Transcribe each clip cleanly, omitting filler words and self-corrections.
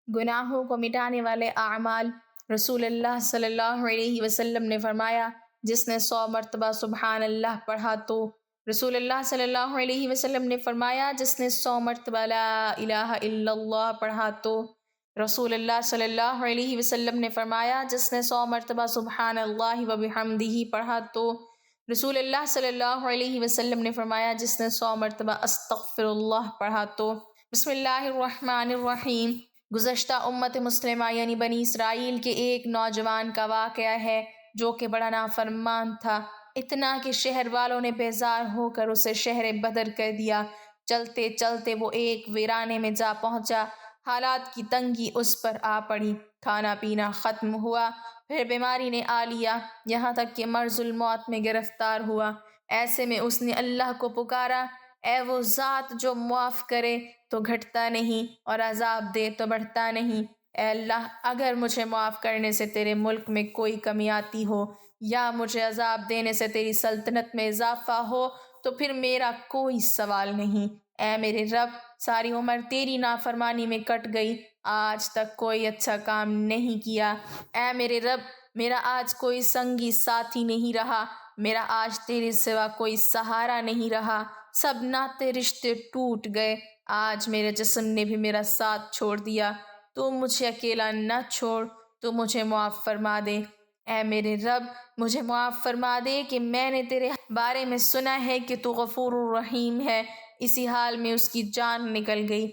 گناہوں کو مٹانے والے اعمال۔ رسول اللہ صلی اللہ علیہ وسلم نے فرمایا جس نے 100 مرتبہ سبحان اللہ پڑھا تو رسول اللہ صلی اللہ علیہ وسلم نے فرمایا جس نے 100 مرتبہ لا الہ الا اللہ پڑھا تو رسول اللہ صلی اللہ علیہ وسلم نے فرمایا جس نے 100 مرتبہ سبحان اللہ و بحمدہ پڑھا تو رسول اللہ صلی اللہ علیہ وسلم نے فرمایا جس نے 100 مرتبہ استغفر اللہ پڑھا تو۔ بسم اللہ الرحمن الرحیم۔ گزشتہ امت مسلمہ یعنی بنی اسرائیل کے ایک نوجوان کا واقعہ ہے جو کہ بڑا نافرمان تھا، اتنا کہ شہر والوں نے بیزار ہو کر اسے شہر بدر کر دیا۔ چلتے چلتے وہ ایک ویرانے میں جا پہنچا، حالات کی تنگی اس پر آ پڑی، کھانا پینا ختم ہوا، پھر بیماری نے آ لیا، یہاں تک کہ مرض الموت میں گرفتار ہوا۔ ایسے میں اس نے اللہ کو پکارا، اے وہ ذات جو معاف کرے تو گھٹتا نہیں اور عذاب دے تو بڑھتا نہیں، اے اللہ اگر مجھے معاف کرنے سے تیرے ملک میں کوئی کمی آتی ہو یا مجھے عذاب دینے سے تیری سلطنت میں اضافہ ہو تو پھر میرا کوئی سوال نہیں۔ اے میرے رب، ساری عمر تیری نافرمانی میں کٹ گئی، آج تک کوئی اچھا کام نہیں کیا۔ اے میرے رب، میرا آج کوئی سنگی ساتھی نہیں رہا، میرا آج تیرے سوا کوئی سہارا نہیں رہا، سب ناطے رشتے ٹوٹ گئے، آج میرے جسم نے بھی میرا ساتھ چھوڑ دیا، تو مجھے اکیلا نہ چھوڑ، تو مجھے معاف فرما دے۔ اے میرے رب، مجھے معاف فرما دے کہ میں نے تیرے بارے میں سنا ہے کہ تو غفور الرحیم ہے۔ اسی حال میں اس کی جان نکل گئی۔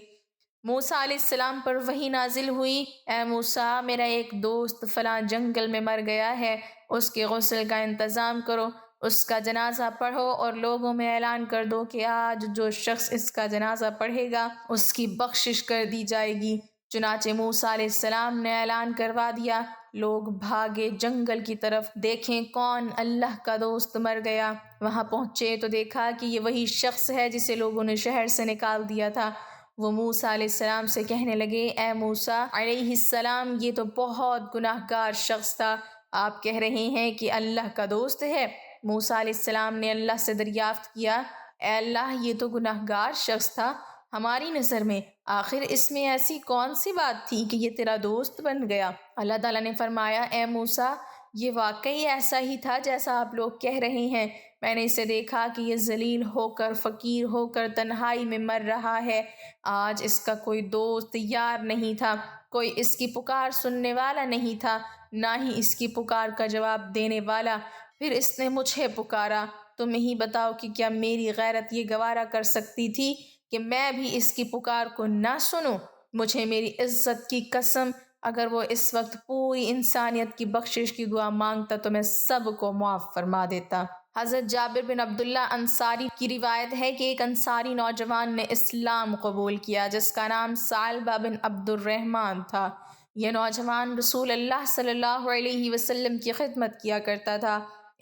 موسیٰ علیہ السلام پر وحی نازل ہوئی، اے موسیٰ، میرا ایک دوست فلاں جنگل میں مر گیا ہے، اس کے غسل کا انتظام کرو، اس کا جنازہ پڑھو اور لوگوں میں اعلان کر دو کہ آج جو شخص اس کا جنازہ پڑھے گا اس کی بخشش کر دی جائے گی۔ چنانچہ موسیٰ علیہ السلام نے اعلان کروا دیا، لوگ بھاگے جنگل کی طرف، دیکھیں کون اللہ کا دوست مر گیا۔ وہاں پہنچے تو دیکھا کہ یہ وہی شخص ہے جسے لوگوں نے شہر سے نکال دیا تھا۔ وہ موسیٰ علیہ السلام سے کہنے لگے، اے موسیٰ علیہ السلام، یہ تو بہت گناہ گار شخص تھا، آپ کہہ رہے ہیں کہ اللہ کا دوست ہے۔ موسیٰ علیہ السلام نے اللہ سے دریافت کیا، اے اللہ، یہ تو گناہ گار شخص تھا ہماری نظر میں، آخر اس میں ایسی کون سی بات تھی کہ یہ تیرا دوست بن گیا؟ اللہ تعالیٰ نے فرمایا، اے موسیٰ، یہ واقعی ایسا ہی تھا جیسا آپ لوگ کہہ رہے ہیں، میں نے اسے دیکھا کہ یہ ذلیل ہو کر فقیر ہو کر تنہائی میں مر رہا ہے، آج اس کا کوئی دوست یار نہیں تھا، کوئی اس کی پکار سننے والا نہیں تھا، نہ ہی اس کی پکار کا جواب دینے والا، پھر اس نے مجھے پکارا، تم ہی بتاؤ کہ کیا میری غیرت یہ گوارا کر سکتی تھی کہ میں بھی اس کی پکار کو نہ سنوں؟ مجھے میری عزت کی قسم، اگر وہ اس وقت پوری انسانیت کی بخشش کی دعا مانگتا تو میں سب کو معاف فرما دیتا۔ حضرت جابر بن عبداللہ انصاری کی روایت ہے کہ ایک انصاری نوجوان نے اسلام قبول کیا جس کا نام ثعلبہ بن عبد الرحمن تھا۔ یہ نوجوان رسول اللہ صلی اللہ علیہ وسلم کی خدمت کیا کرتا تھا۔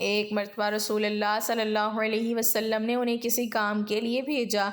ایک مرتبہ رسول اللہ صلی اللہ علیہ وسلم نے انہیں کسی کام کے لیے بھیجا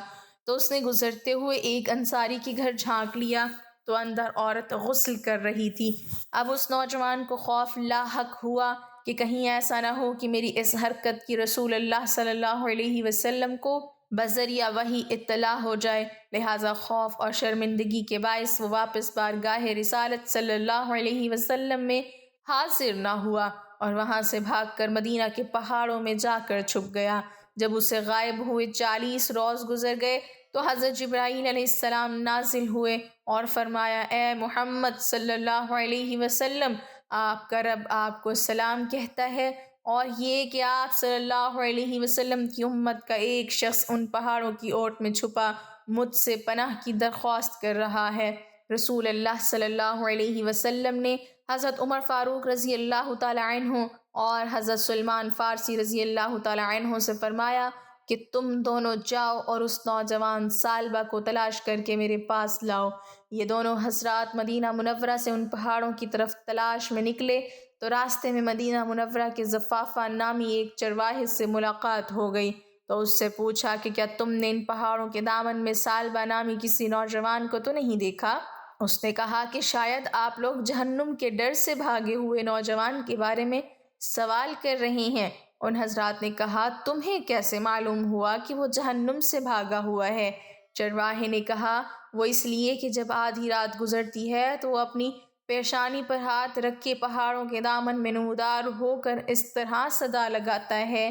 تو اس نے گزرتے ہوئے ایک انصاری کے گھر جھانک لیا تو اندر عورت غسل کر رہی تھی۔ اب اس نوجوان کو خوف لاحق ہوا کہ کہیں ایسا نہ ہو کہ میری اس حرکت کی رسول اللہ صلی اللہ علیہ وسلم کو بذریعہ وحی اطلاع ہو جائے، لہٰذا خوف اور شرمندگی کے باعث وہ واپس بارگاہ رسالت صلی اللہ علیہ وسلم میں حاضر نہ ہوا اور وہاں سے بھاگ کر مدینہ کے پہاڑوں میں جا کر چھپ گیا۔ جب اسے غائب ہوئے 40 روز گزر گئے تو حضرت جبرائیل علیہ السلام نازل ہوئے اور فرمایا، اے محمد صلی اللہ علیہ وسلم، آپ کا رب آپ کو سلام کہتا ہے اور یہ کہ آپ صلی اللہ علیہ وسلم کی امت کا ایک شخص ان پہاڑوں کی اوٹ میں چھپا مجھ سے پناہ کی درخواست کر رہا ہے۔ رسول اللہ صلی اللہ علیہ وسلم نے حضرت عمر فاروق رضی اللہ تعالی عنہ اور حضرت سلمان فارسی رضی اللہ تعالی عنہ سے فرمایا کہ تم دونوں جاؤ اور اس نوجوان ثعلبہ کو تلاش کر کے میرے پاس لاؤ۔ یہ دونوں حضرات مدینہ منورہ سے ان پہاڑوں کی طرف تلاش میں نکلے تو راستے میں مدینہ منورہ کے زفافہ نامی ایک چرواہے سے ملاقات ہو گئی، تو اس سے پوچھا کہ کیا تم نے ان پہاڑوں کے دامن میں ثعلبہ نامی کسی نوجوان کو تو نہیں دیکھا؟ اس نے کہا کہ شاید آپ لوگ جہنم کے ڈر سے بھاگے ہوئے نوجوان کے بارے میں سوال کر رہے ہیں۔ ان حضرات نے کہا، تمہیں کیسے معلوم ہوا کہ وہ جہنم سے بھاگا ہوا ہے؟ چرواہے نے کہا وہ اس لیے کہ جب آدھی رات گزرتی ہے تو وہ اپنی پیشانی پر ہاتھ رکھ کے پہاڑوں کے دامن میں نمودار ہو کر اس طرح صدا لگاتا ہے،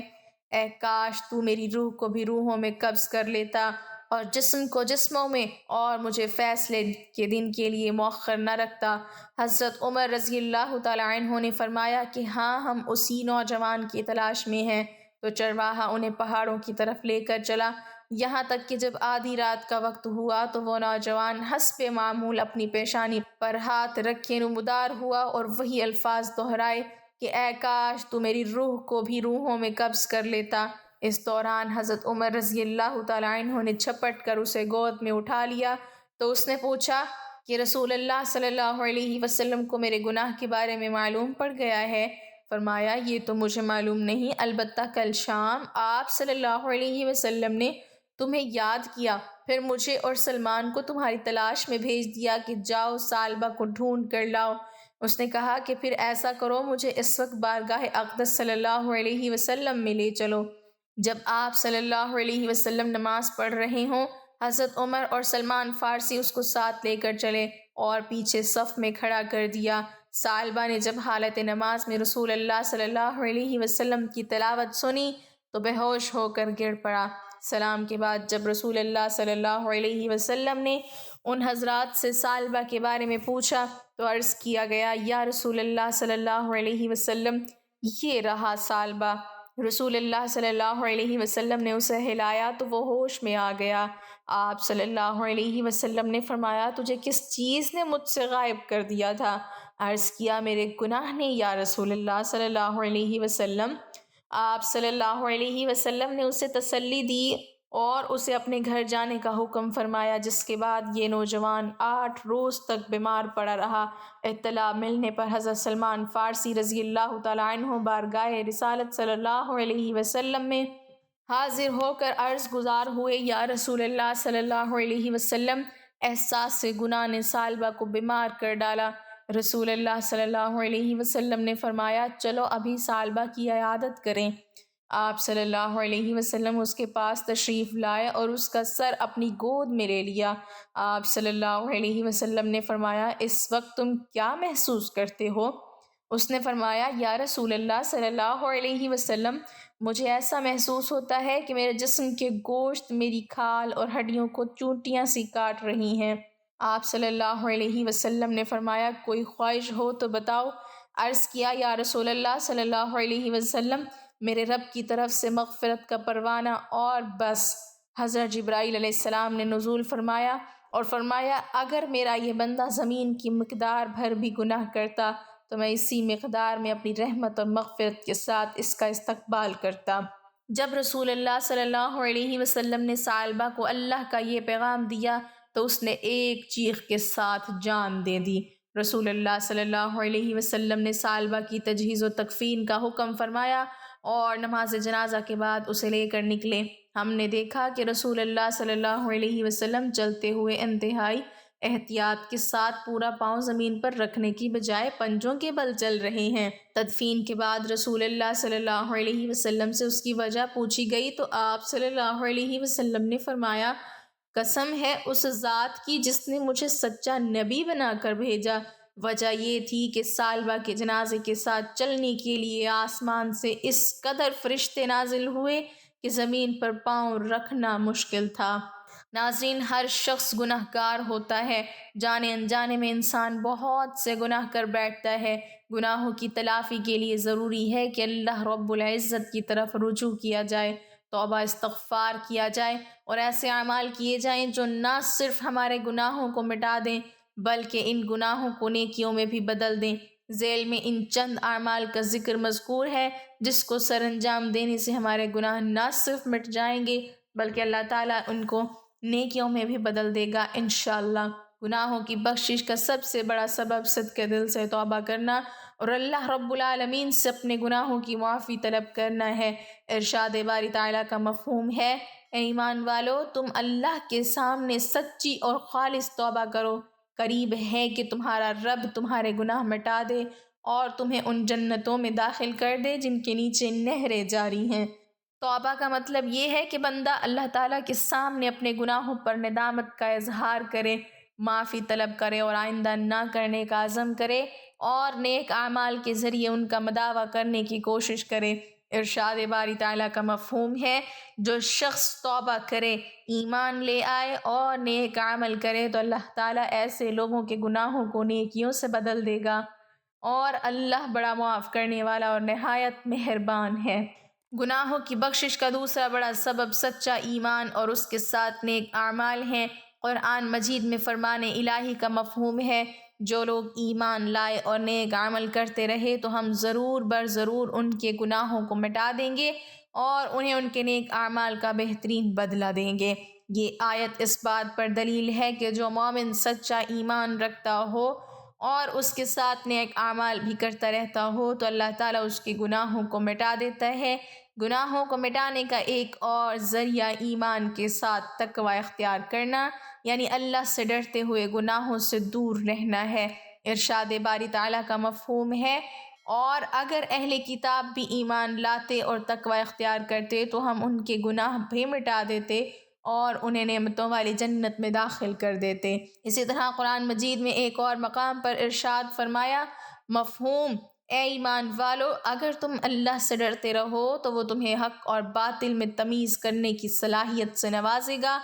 اے کاش تو میری روح کو بھی روحوں میں قبض کر لیتا اور جسم کو جسموں میں، اور مجھے فیصلے کے دن کے لیے مؤخر نہ رکھتا۔ حضرت عمر رضی اللہ تعالیٰ عنہ نے فرمایا کہ ہاں، ہم اسی نوجوان کی تلاش میں ہیں۔ تو چرواہا انہیں پہاڑوں کی طرف لے کر چلا، یہاں تک کہ جب آدھی رات کا وقت ہوا تو وہ نوجوان حسب معمول اپنی پیشانی پر ہاتھ رکھے نمودار ہوا اور وہی الفاظ دہرائے کہ اے کاش تو میری روح کو بھی روحوں میں قبض کر لیتا۔ اس دوران حضرت عمر رضی اللہ تعالیٰ عنہ نے جھپٹ کر اسے گود میں اٹھا لیا تو اس نے پوچھا کہ رسول اللہ صلی اللہ علیہ وسلم کو میرے گناہ کے بارے میں معلوم پڑ گیا ہے؟ فرمایا یہ تو مجھے معلوم نہیں، البتہ کل شام آپ صلی اللہ علیہ وسلم نے تمہیں یاد کیا، پھر مجھے اور سلمان کو تمہاری تلاش میں بھیج دیا کہ جاؤ ثعلبہ کو ڈھونڈ کر لاؤ۔ اس نے کہا کہ پھر ایسا کرو، مجھے اس وقت بارگاہ اقدس صلی اللہ علیہ وسلم میں لے چلو۔ جب آپ صلی اللہ علیہ وسلم نماز پڑھ رہے ہوں، حضرت عمر اور سلمان فارسی اس کو ساتھ لے کر چلے اور پیچھے صف میں کھڑا کر دیا۔ ثعلبہ نے جب حالت نماز میں رسول اللہ صلی اللہ علیہ وسلم کی تلاوت سنی تو بے ہوش ہو کر گر پڑا۔ سلام کے بعد جب رسول اللہ صلی اللہ علیہ وسلم نے ان حضرات سے ثعلبہ کے بارے میں پوچھا تو عرض کیا گیا یا رسول اللہ صلی اللہ علیہ وسلم یہ رہا ثعلبہ۔ رسول اللہ صلی اللہ علیہ وسلم نے اسے ہلایا تو وہ ہوش میں آ گیا۔ آپ صلی اللہ علیہ وسلم نے فرمایا تجھے کس چیز نے مجھ سے غائب کر دیا تھا؟ عرض کیا میرے گناہ نے یا رسول اللہ صلی اللہ علیہ وسلم۔ آپ صلی اللہ علیہ وسلم نے اسے تسلی دی اور اسے اپنے گھر جانے کا حکم فرمایا، جس کے بعد یہ نوجوان 8 روز تک بیمار پڑا رہا۔ اطلاع ملنے پر حضرت سلمان فارسی رضی اللہ تعالیٰ عنہ بارگاہ رسالت صلی اللہ علیہ وسلم میں حاضر ہو کر عرض گزار ہوئے یا رسول اللہ صلی اللہ علیہ وسلم، احساس سے گناہ نے ثعلبہ کو بیمار کر ڈالا۔ رسول اللہ صلی اللہ علیہ وسلم نے فرمایا چلو ابھی ثعلبہ کی عیادت کریں۔ آپ صلی اللہ علیہ وسلم اس کے پاس تشریف لائے اور اس کا سر اپنی گود میں لے لیا۔ آپ صلی اللہ علیہ وسلم نے فرمایا اس وقت تم کیا محسوس کرتے ہو؟ اس نے فرمایا یا رسول اللہ صلی اللہ علیہ وسلم، مجھے ایسا محسوس ہوتا ہے کہ میرے جسم کے گوشت میری کھال اور ہڈیوں کو چونٹیاں سی کاٹ رہی ہیں۔ آپ صلی اللہ علیہ وسلم نے فرمایا کوئی خواہش ہو تو بتاؤ۔ عرض کیا یا رسول اللہ صلی اللہ علیہ وسلم، میرے رب کی طرف سے مغفرت کا پروانہ اور بس۔ حضرت جبرائیل علیہ السلام نے نزول فرمایا اور فرمایا اگر میرا یہ بندہ زمین کی مقدار بھر بھی گناہ کرتا تو میں اسی مقدار میں اپنی رحمت اور مغفرت کے ساتھ اس کا استقبال کرتا۔ جب رسول اللہ صلی اللہ علیہ وسلم نے ثعلبہ کو اللہ کا یہ پیغام دیا تو اس نے ایک چیخ کے ساتھ جان دے دی۔ رسول اللہ صلی اللہ علیہ وسلم نے ثعلبہ کی تجہیز و تکفین کا حکم فرمایا اور نماز جنازہ کے بعد اسے لے کر نکلے۔ ہم نے دیکھا کہ رسول اللہ صلی اللہ علیہ وسلم چلتے ہوئے انتہائی احتیاط کے ساتھ پورا پاؤں زمین پر رکھنے کی بجائے پنجوں کے بل چل رہے ہیں۔ تدفین کے بعد رسول اللہ صلی اللہ علیہ وسلم سے اس کی وجہ پوچھی گئی تو آپ صلی اللہ علیہ وسلم نے فرمایا قسم ہے اس ذات کی جس نے مجھے سچا نبی بنا کر بھیجا، وجہ یہ تھی کہ ثعلبہ کے جنازے کے ساتھ چلنے کے لیے آسمان سے اس قدر فرشتے نازل ہوئے کہ زمین پر پاؤں رکھنا مشکل تھا۔ ناظرین، ہر شخص گناہ گار ہوتا ہے، جانے انجانے میں انسان بہت سے گناہ کر بیٹھتا ہے۔ گناہوں کی تلافی کے لیے ضروری ہے کہ اللہ رب العزت کی طرف رجوع کیا جائے، توبہ استغفار کیا جائے اور ایسے اعمال کیے جائیں جو نہ صرف ہمارے گناہوں کو مٹا دیں بلکہ ان گناہوں کو نیکیوں میں بھی بدل دیں۔ ذیل میں ان چند اعمال کا ذکر مذکور ہے جس کو سر انجام دینے سے ہمارے گناہ نہ صرف مٹ جائیں گے بلکہ اللہ تعالیٰ ان کو نیکیوں میں بھی بدل دے گا انشاءاللہ۔ گناہوں کی بخشش کا سب سے بڑا سبب صدقے دل سے توبہ کرنا اور اللہ رب العالمین سے اپنے گناہوں کی معافی طلب کرنا ہے۔ ارشاد باری تعالیٰ کا مفہوم ہے اے ایمان والو تم اللہ کے سامنے سچی اور خالص توبہ کرو، قریب ہے کہ تمہارا رب تمہارے گناہ مٹا دے اور تمہیں ان جنتوں میں داخل کر دے جن کے نیچے نہریں جاری ہیں۔ توبہ کا مطلب یہ ہے کہ بندہ اللہ تعالیٰ کے سامنے اپنے گناہوں پر ندامت کا اظہار کرے، معافی طلب کرے اور آئندہ نہ کرنے کا عزم کرے اور نیک اعمال کے ذریعے ان کا مداوع کرنے کی کوشش کرے۔ ارشاد باری تعالیٰ کا مفہوم ہے جو شخص توبہ کرے، ایمان لے آئے اور نیک عمل کرے تو اللہ تعالیٰ ایسے لوگوں کے گناہوں کو نیکیوں سے بدل دے گا، اور اللہ بڑا معاف کرنے والا اور نہایت مہربان ہے۔ گناہوں کی بخشش کا دوسرا بڑا سبب سچا ایمان اور اس کے ساتھ نیک اعمال ہیں۔ قرآن مجید میں فرمان الہی کا مفہوم ہے جو لوگ ایمان لائے اور نیک عمل کرتے رہے تو ہم ضرور بر ضرور ان کے گناہوں کو مٹا دیں گے اور انہیں ان کے نیک اعمال کا بہترین بدلہ دیں گے۔ یہ آیت اس بات پر دلیل ہے کہ جو مومن سچا ایمان رکھتا ہو اور اس کے ساتھ نیک اعمال بھی کرتا رہتا ہو تو اللہ تعالیٰ اس کے گناہوں کو مٹا دیتا ہے۔ گناہوں کو مٹانے کا ایک اور ذریعہ ایمان کے ساتھ تقوی اختیار کرنا، یعنی اللہ سے ڈرتے ہوئے گناہوں سے دور رہنا ہے۔ ارشاد باری تعالیٰ کا مفہوم ہے اور اگر اہل کتاب بھی ایمان لاتے اور تقوی اختیار کرتے تو ہم ان کے گناہ بھی مٹا دیتے اور انہیں نعمتوں والی جنت میں داخل کر دیتے۔ اسی طرح قرآن مجید میں ایک اور مقام پر ارشاد فرمایا، مفہوم: اے ایمان والو، اگر تم اللہ سے ڈرتے رہو تو وہ تمہیں حق اور باطل میں تمیز کرنے کی صلاحیت سے نوازے گا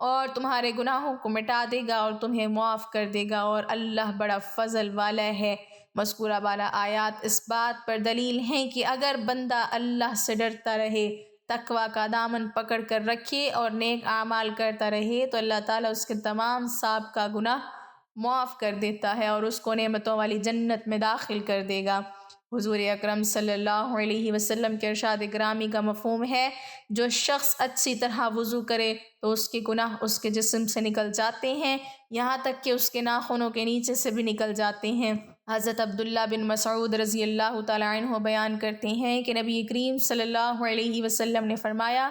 اور تمہارے گناہوں کو مٹا دے گا اور تمہیں معاف کر دے گا، اور اللہ بڑا فضل والا ہے۔ مذکورہ بالا آیات اس بات پر دلیل ہیں کہ اگر بندہ اللہ سے ڈرتا رہے، تقوی کا دامن پکڑ کر رکھے اور نیک اعمال کرتا رہے تو اللہ تعالیٰ اس کے تمام سابقہ گناہ معاف کر دیتا ہے اور اس کو نعمتوں والی جنت میں داخل کر دے گا۔ حضور اکرم صلی اللہ علیہ وسلم کے ارشاد گرامی کا مفہوم ہے جو شخص اچھی طرح وضو کرے تو اس کے گناہ اس کے جسم سے نکل جاتے ہیں، یہاں تک کہ اس کے ناخنوں کے نیچے سے بھی نکل جاتے ہیں۔ حضرت عبداللہ بن مسعود رضی اللہ تعالیٰ عنہ بیان کرتے ہیں کہ نبی کریم صلی اللہ علیہ وسلم نے فرمایا،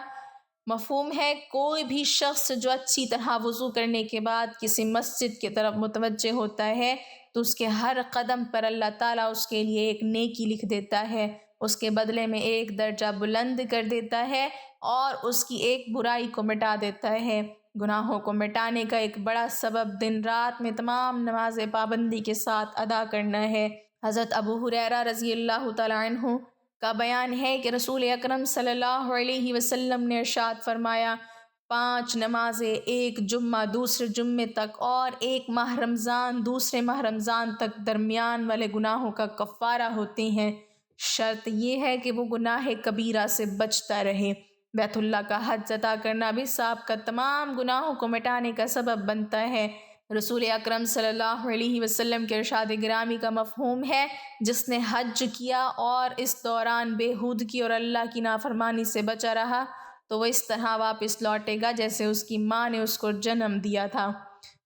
مفہوم ہے کوئی بھی شخص جو اچھی طرح وضو کرنے کے بعد کسی مسجد کی طرف متوجہ ہوتا ہے تو اس کے ہر قدم پر اللہ تعالیٰ اس کے لیے ایک نیکی لکھ دیتا ہے، اس کے بدلے میں ایک درجہ بلند کر دیتا ہے اور اس کی ایک برائی کو مٹا دیتا ہے۔ گناہوں کو مٹانے کا ایک بڑا سبب دن رات میں تمام نمازیں پابندی کے ساتھ ادا کرنا ہے۔ حضرت ابو ہریرہ رضی اللہ تعالیٰ عنہ کا بیان ہے کہ رسول اکرم صلی اللہ علیہ وسلم نے ارشاد فرمایا، 5 نمازیں ایک جمعہ دوسرے جمعے تک اور ایک ماہ رمضان دوسرے ماہ رمضان تک درمیان والے گناہوں کا کفارہ ہوتی ہیں، شرط یہ ہے کہ وہ گناہ کبیرہ سے بچتا رہے۔ بیت اللہ کا حج ادا کرنا بھی سابقہ تمام گناہوں کو مٹانے کا سبب بنتا ہے۔ رسول اکرم صلی اللہ علیہ وسلم کے ارشاد گرامی کا مفہوم ہے جس نے حج کیا اور اس دوران بے ہودگی اور اللہ کی نافرمانی سے بچا رہا تو وہ اس طرح واپس لوٹے گا جیسے اس کی ماں نے اس کو جنم دیا تھا۔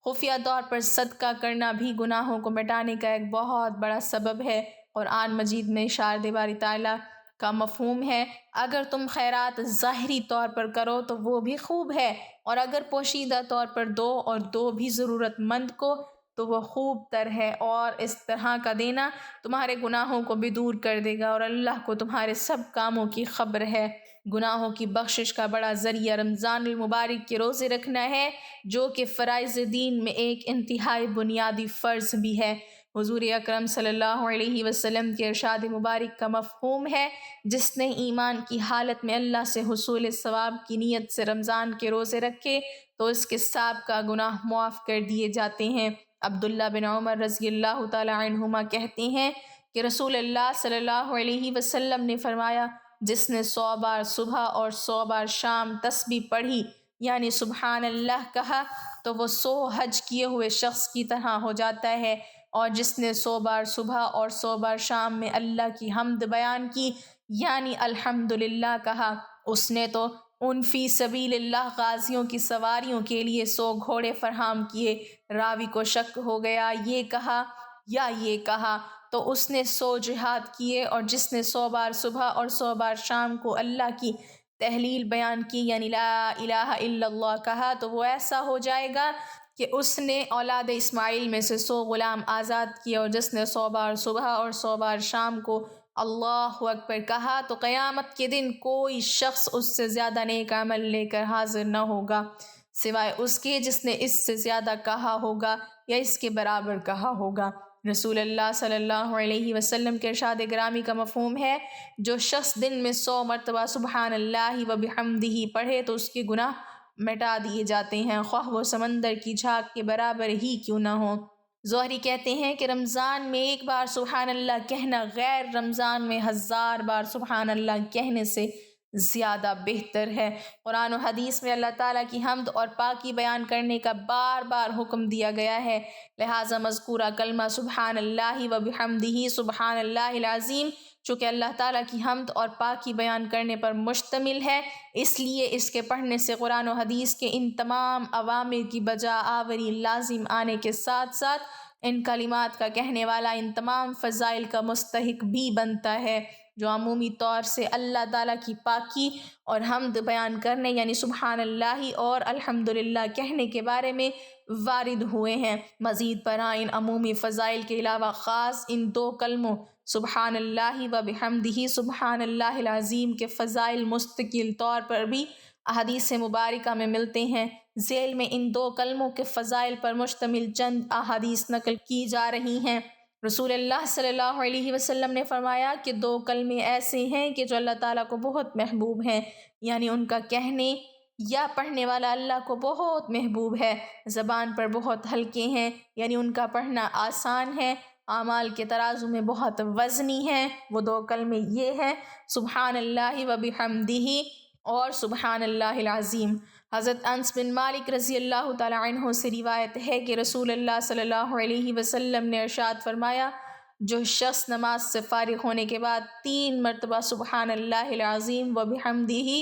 خفیہ طور پر صدقہ کرنا بھی گناہوں کو مٹانے کا ایک بہت بڑا سبب ہے۔ قرآن مجید میں ارشاد باری تعالیٰ کا مفہوم ہے، اگر تم خیرات ظاہری طور پر کرو تو وہ بھی خوب ہے، اور اگر پوشیدہ طور پر دو اور دو بھی ضرورت مند کو تو وہ خوب تر ہے، اور اس طرح کا دینا تمہارے گناہوں کو بھی دور کر دے گا اور اللہ کو تمہارے سب کاموں کی خبر ہے۔ گناہوں کی بخشش کا بڑا ذریعہ رمضان المبارک کے روزے رکھنا ہے جو کہ فرائض دین میں ایک انتہائی بنیادی فرض بھی ہے۔ حضور اکرم صلی اللہ علیہ وسلم کے ارشاد مبارک کا مفہوم ہے، جس نے ایمان کی حالت میں اللہ سے حصول ثواب کی نیت سے رمضان کے روزے رکھے تو اس کے سابقہ گناہ معاف کر دیے جاتے ہیں۔ عبداللہ بن عمر رضی اللہ تعالی عنہما کہتے ہیں کہ رسول اللہ صلی اللہ علیہ وسلم نے فرمایا، جس نے 100 بار صبح اور 100 بار شام تسبیح پڑھی یعنی سبحان اللہ کہا تو وہ 100 حج کیے ہوئے شخص کی طرح ہو جاتا ہے، اور جس نے 100 بار صبح اور 100 بار شام میں اللہ کی حمد بیان کی یعنی الحمدللہ کہا، اس نے تو ان فی سبیل اللہ غازیوں کی سواریوں کے لیے 100 گھوڑے فراہم کیے۔ راوی کو شک ہو گیا یہ کہا یا یہ کہا تو اس نے 100 جہاد کیے، اور جس نے 100 بار صبح اور 100 بار شام کو اللہ کی تحلیل بیان کی یعنی لا الہ الا اللہ کہا تو وہ ایسا ہو جائے گا کہ اس نے اولاد اسماعیل میں سے 100 غلام آزاد کیے، اور جس نے 100 بار صبح اور 100 بار شام کو اللہ اکبر کہا تو قیامت کے دن کوئی شخص اس سے زیادہ نیک عمل لے کر حاضر نہ ہوگا سوائے اس کے جس نے اس سے زیادہ کہا ہوگا یا اس کے برابر کہا ہوگا۔ رسول اللہ صلی اللہ علیہ وسلم کے ارشاد گرامی کا مفہوم ہے جو شخص دن میں 100 مرتبہ سبحان اللہ و بحمدہ پڑھے تو اس کے گناہ مٹا دیے جاتے ہیں، خواہ وہ سمندر کی جھاگ کے برابر ہی کیوں نہ ہو۔ زہری کہتے ہیں کہ رمضان میں ایک بار سبحان اللہ کہنا غیر رمضان میں 1000 بار سبحان اللہ کہنے سے زیادہ بہتر ہے۔ قرآن و حدیث میں اللہ تعالیٰ کی حمد اور پاکی بیان کرنے کا بار بار حکم دیا گیا ہے، لہٰذا مذکورہ کلمہ سبحان اللہ و بحمدہ سبحان اللہ العظیم چونکہ اللہ تعالیٰ کی حمد اور پاکی بیان کرنے پر مشتمل ہے، اس لیے اس کے پڑھنے سے قرآن و حدیث کے ان تمام اوامر کی بجا آوری لازم آنے کے ساتھ ساتھ ان کلمات کا کہنے والا ان تمام فضائل کا مستحق بھی بنتا ہے جو عمومی طور سے اللہ تعالیٰ کی پاکی اور حمد بیان کرنے یعنی سبحان اللہ اور الحمدللہ کہنے کے بارے میں وارد ہوئے ہیں۔ مزید برآں ان عمومی فضائل کے علاوہ خاص ان 2 کلموں سبحان اللہ و بحمدہ سبحان اللہ العظیم کے فضائل مستقل طور پر بھی احادیث مبارکہ میں ملتے ہیں۔ ذیل میں ان 2 کلموں کے فضائل پر مشتمل چند احادیث نقل کی جا رہی ہیں۔ رسول اللہ صلی اللہ علیہ وسلم نے فرمایا کہ 2 کلمے ایسے ہیں کہ جو اللہ تعالیٰ کو بہت محبوب ہیں، یعنی ان کا کہنے یا پڑھنے والا اللہ کو بہت محبوب ہے، زبان پر بہت ہلکے ہیں، یعنی ان کا پڑھنا آسان ہے، اعمال کے ترازو میں بہت وزنی ہیں۔ وہ 2 کلمے یہ ہیں سبحان اللہ و بحمدہ اور سبحان اللہ العظیم۔ حضرت انس بن مالک رضی اللہ تعالیٰ عنہ سے روایت ہے کہ رسول اللہ صلی اللہ علیہ وسلم نے ارشاد فرمایا جو شخص نماز سے فارغ ہونے کے بعد 3 مرتبہ سبحان اللہ العظیم و بحمدہ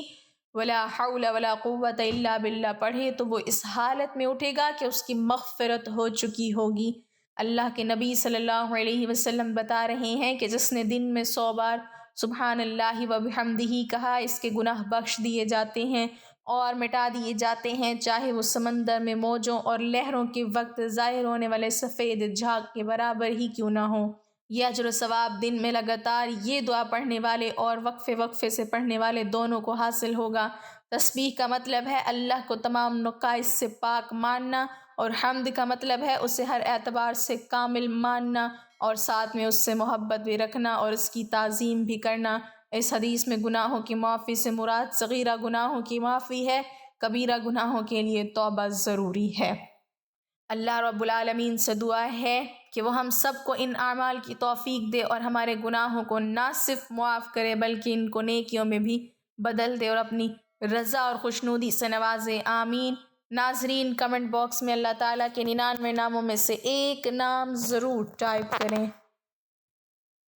ولا حول ولا قوت الا باللہ پڑھے تو وہ اس حالت میں اٹھے گا کہ اس کی مغفرت ہو چکی ہوگی۔ اللہ کے نبی صلی اللہ علیہ وسلم بتا رہے ہیں کہ جس نے دن میں 100 بار سبحان اللہ و بحمدہ کہا اس کے گناہ بخش دیے جاتے ہیں اور مٹا دیے جاتے ہیں، چاہے وہ سمندر میں موجوں اور لہروں کے وقت ظاہر ہونے والے سفید جھاگ کے برابر ہی کیوں نہ ہو۔ یہ اجر و ثواب دن میں لگاتار یہ دعا پڑھنے والے اور وقفے وقفے سے پڑھنے والے دونوں کو حاصل ہوگا۔ تسبیح کا مطلب ہے اللہ کو تمام نقائص سے پاک ماننا، اور حمد کا مطلب ہے اسے ہر اعتبار سے کامل ماننا اور ساتھ میں اس سے محبت بھی رکھنا اور اس کی تعظیم بھی کرنا۔ اس حدیث میں گناہوں کی معافی سے مراد صغیرہ گناہوں کی معافی ہے، کبیرہ گناہوں کے لیے توبہ ضروری ہے۔ اللہ رب العالمین سے دعا ہے کہ وہ ہم سب کو ان اعمال کی توفیق دے اور ہمارے گناہوں کو نہ صرف معاف کرے بلکہ ان کو نیکیوں میں بھی بدل دے اور اپنی رضا اور خوشنودی سے نوازے، آمین۔ ناظرین کمنٹ باکس میں اللہ تعالیٰ کے 99 ناموں میں سے ایک نام ضرور ٹائپ کریں۔